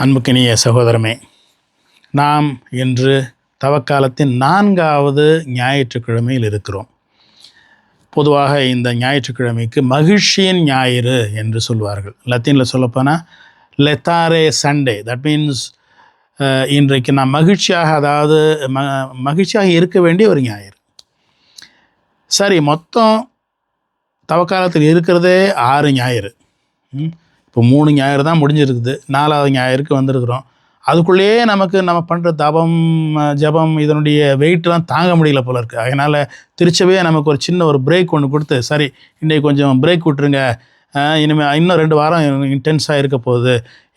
அன்புக்கினிய சகோதரமே, நாம் இன்று தவக்காலத்தின் 4வது ஞாயிற்றுக்கிழமையில் இருக்கிறோம். பொதுவாக இந்த ஞாயிற்றுக்கிழமைக்கு மகிழ்ச்சியின் ஞாயிறு என்று சொல்வார்கள். லத்தீனில் சொல்லப்போனால் லெத்தாரே சண்டே. தட் மீன்ஸ் இன்றைக்கு நாம் மகிழ்ச்சியாக, அதாவது மகிழ்ச்சியாக இருக்க வேண்டிய ஒரு ஞாயிறு. சரி, மொத்தம் தவக்காலத்தில் இருக்கிறதே 6 ஞாயிறு. இப்போ 3 ஞாயிறு தான் முடிஞ்சிருக்குது. 4வது ஞாயிறுக்கு வந்திருக்கிறோம். அதுக்குள்ளேயே நம்ம பண்ணுற தபம் ஜபம் இதனுடைய வெயிட்லாம் தாங்க முடியல போல இருக்குது. அதனால் திருச்சவே நமக்கு ஒரு சின்ன பிரேக் ஒன்று கொடுத்து, சரி இன்றைக்கி கொஞ்சம் பிரேக் விட்டுருங்க, இனிமேல் இன்னும் 2 வாரம் இன்டென்ஸாக இருக்க போகுது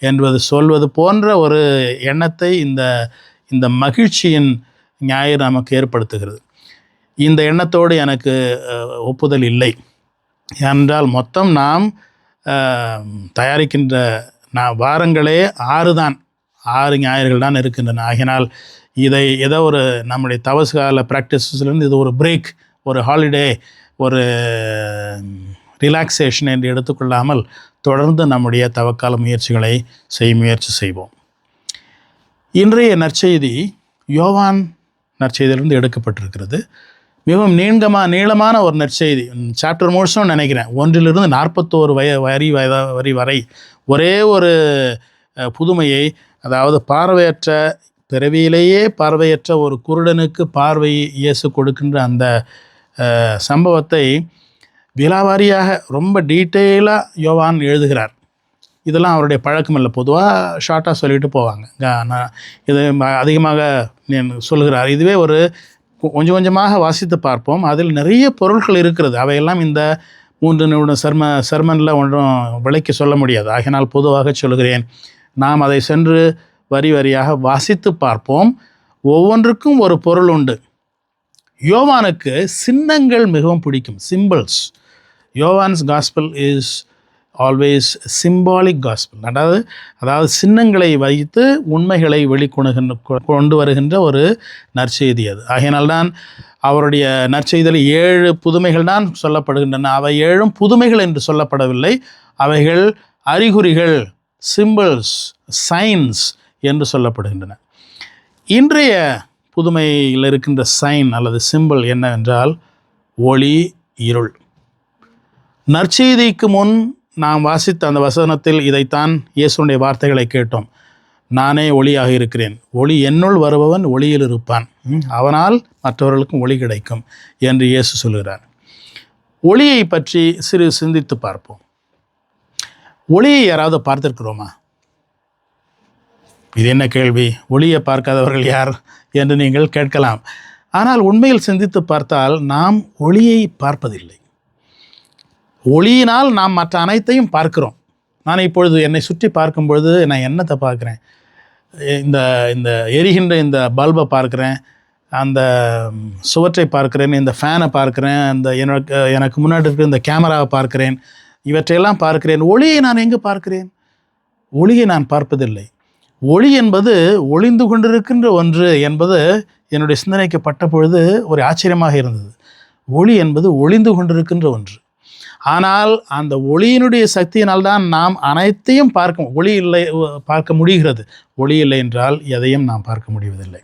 என்பது சொல்வது போன்ற ஒரு எண்ணத்தை இந்த மகிழ்ச்சியின் ஞாயிறு நமக்கு ஏற்படுத்துகிறது. இந்த எண்ணத்தோடு எனக்கு ஒப்புதல் இல்லை. ஏனென்றால் மொத்தம் நாம் தயாரிக்கின்ற வாரங்களே 6 ஞாயிறுகள் தான் இருக்கின்றன. ஆகினால் இதை ஏதோ ஒரு நம்முடைய தவசு கால ப்ராக்டிஸஸ்லேருந்து இது ஒரு பிரேக், ஒரு ஹாலிடே, ஒரு ரிலாக்ஸேஷன் என்று எடுத்துக்கொள்ளாமல் தொடர்ந்து நம்முடைய தவக்கால முயற்சிகளை முயற்சி செய்வோம். இன்றைய நற்செய்தி யோவான் நற்செய்தியிலிருந்து எடுக்கப்பட்டிருக்கிறது. மிகவும் நீளமான ஒரு நற்செய்தி. சாப்டர் முழுசும் நினைக்கிறேன் 1லிருந்து 41 வரி வரை ஒரே ஒரு புதுமையை, அதாவது பார்வையற்ற, பிறவியிலேயே பார்வையற்ற ஒரு குருடனுக்கு பார்வை இயேசு கொடுக்கின்ற அந்த சம்பவத்தை விலாவாரியாக ரொம்ப டீட்டெயிலாக யோவான் எழுதுகிறார். இதெல்லாம் அவருடைய பழக்கம் இல்லை. பொதுவாக ஷார்ட்டாக சொல்லிட்டு போவாங்க. இது அதிகமாக சொல்கிறார். இதுவே ஒரு கொஞ்சம் கொஞ்சமாக வாசித்து பார்ப்போம். அதில் நிறைய பொருட்கள் இருக்கிறது. அவையெல்லாம் இந்த 3 நிமிட சர்மனில் ஒன்றும் விளக்கி சொல்ல முடியாது. ஆகினால் பொதுவாக சொல்கிறேன், நாம் அதை சென்று வரி வரியாக வாசித்து பார்ப்போம். ஒவ்வொன்றுக்கும் ஒரு பொருள் உண்டு. யோவானுக்கு சின்னங்கள் மிகவும் பிடிக்கும், சிம்பிள்ஸ். யோவான்ஸ் gospel is always symbolic gospel. அதாவது சின்னங்களை வைத்து உண்மைகளை கொண்டு வருகின்ற ஒரு நற்செய்தி அது. ஆகையினால்தான் அவருடைய நற்செய்தியில் 7 புதுமைகள் தான் சொல்லப்படுகின்றன. அவை 7 புதுமைகள் என்று சொல்லப்படவில்லை. அவைகள் அறிகுறிகள், சிம்பிள்ஸ், சைன்ஸ் என்று சொல்லப்படுகின்றன. இன்றைய புதுமையில் இருக்கின்ற சைன் அல்லது சிம்பிள் என்னவென்றால் ஒளி, இருள். நற்செய்திக்கு முன் நாம் வாசித்த அந்த வசனத்தில் இதைத்தான் இயேசுனுடைய வார்த்தைகளை கேட்டோம். நானே ஒளியாக இருக்கிறேன், ஒளி என்னுள் வருபவன் ஒளியில் இருப்பான், அவனால் மற்றவர்களுக்கும் ஒளி கிடைக்கும் என்று இயேசு சொல்கிறார். ஒளியை பற்றி சிந்தித்து பார்ப்போம். ஒளியை யாராவது பார்த்திருக்கிறோமா? இது என்ன கேள்வி? ஒளியை பார்க்காதவர்கள் யார் என்று நீங்கள் கேட்கலாம். ஆனால் உண்மையில் சிந்தித்து பார்த்தால் நாம் ஒளியை பார்ப்பதில்லை. ஒளியினால் நாம் மற்ற அனைத்தையும் பார்க்கிறோம். நான் இப்பொழுது என்னை சுற்றி பார்க்கும் பொழுது நான் என்னத்தை பார்க்குறேன்? இந்த எரிகின்ற இந்த பல்பை பார்க்குறேன், அந்த சுவற்றை பார்க்குறேன், இந்த ஃபேனை பார்க்குறேன், எனக்கு முன்னாடி இருக்கிற இந்த கேமராவை பார்க்குறேன், இவற்றையெல்லாம் பார்க்கிறேன். ஒளியை நான் எங்கே பார்க்கிறேன்? ஒளியை நான் பார்ப்பதில்லை. ஒளி என்பது ஒளிந்து கொண்டிருக்கின்ற ஒன்று என்பது என்னுடைய சிந்தனைக்கு பட்ட பொழுது ஒரு ஆச்சரியமாக இருந்தது. ஒளி என்பது ஒளிந்து கொண்டிருக்கின்ற ஒன்று. ஆனால் அந்த ஒளியினுடைய சக்தியினால்தான் நாம் அனைத்தையும் பார்க்க முடிகிறது. ஒளி இல்லை என்றால் எதையும் நாம் பார்க்க முடிவதில்லை.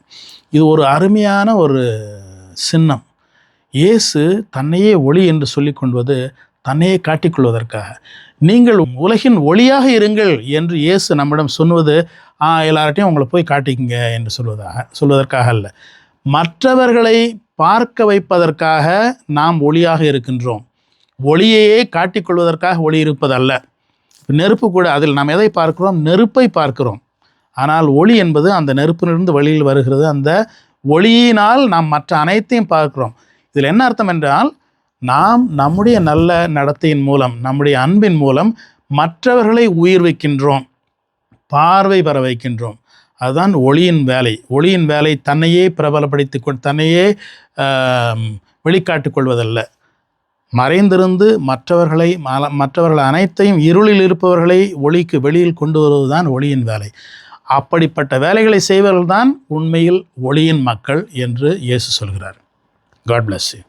இது ஒரு அருமையான ஒரு சின்னம். இயேசு தன்னையே ஒளி என்று சொல்லிக் கொள்வது தன்னையே காட்டிக்கொள்வதற்காக. நீங்கள் உலகின் ஒளியாக இருங்கள் என்று இயேசு நம்மிடம் சொன்னது எல்லார்ட்டையும் உங்களை போய் காட்டிக்கங்க என்று சொல்வதற்காக அல்ல. மற்றவர்களை பார்க்க வைப்பதற்காக நாம் ஒளியாக இருக்கின்றோம். ஒளியையே காட்டிக்கொள்வதற்காக ஒளி இருப்பதல்ல. நெருப்பு கூட, அதில் நாம் எதை பார்க்கிறோம்? நெருப்பை பார்க்கிறோம். ஆனால் ஒளி என்பது அந்த நெருப்பிலிருந்து வெளியில் வருகிறது. அந்த ஒளியினால் நாம் மற்ற அனைத்தையும் பார்க்கிறோம். இதில் என்ன அர்த்தம் என்றால், நாம் நம்முடைய நல்ல நடத்தையின் மூலம், நம்முடைய அன்பின் மூலம் மற்றவர்களை உயிர்விக்கின்றோம், பார்வை பெற வைக்கின்றோம். அதுதான் ஒளியின் வேலை. ஒளியின் வேலை தன்னையே பிரபலப்படுத்தி தன்னையே வெளிக்காட்டிக் கொள்வதல்ல. மறைந்திருந்து மற்றவர்கள் அனைத்தையும், இருளில் இருப்பவர்களை ஒளிக்கு வெளியில் கொண்டு வருவதுதான் ஒளியின் வேலை. அப்படிப்பட்ட வேலைகளை செய்வர்கள்தான் உண்மையில் ஒளியின் மக்கள் என்று இயேசு சொல்கிறார். God bless you.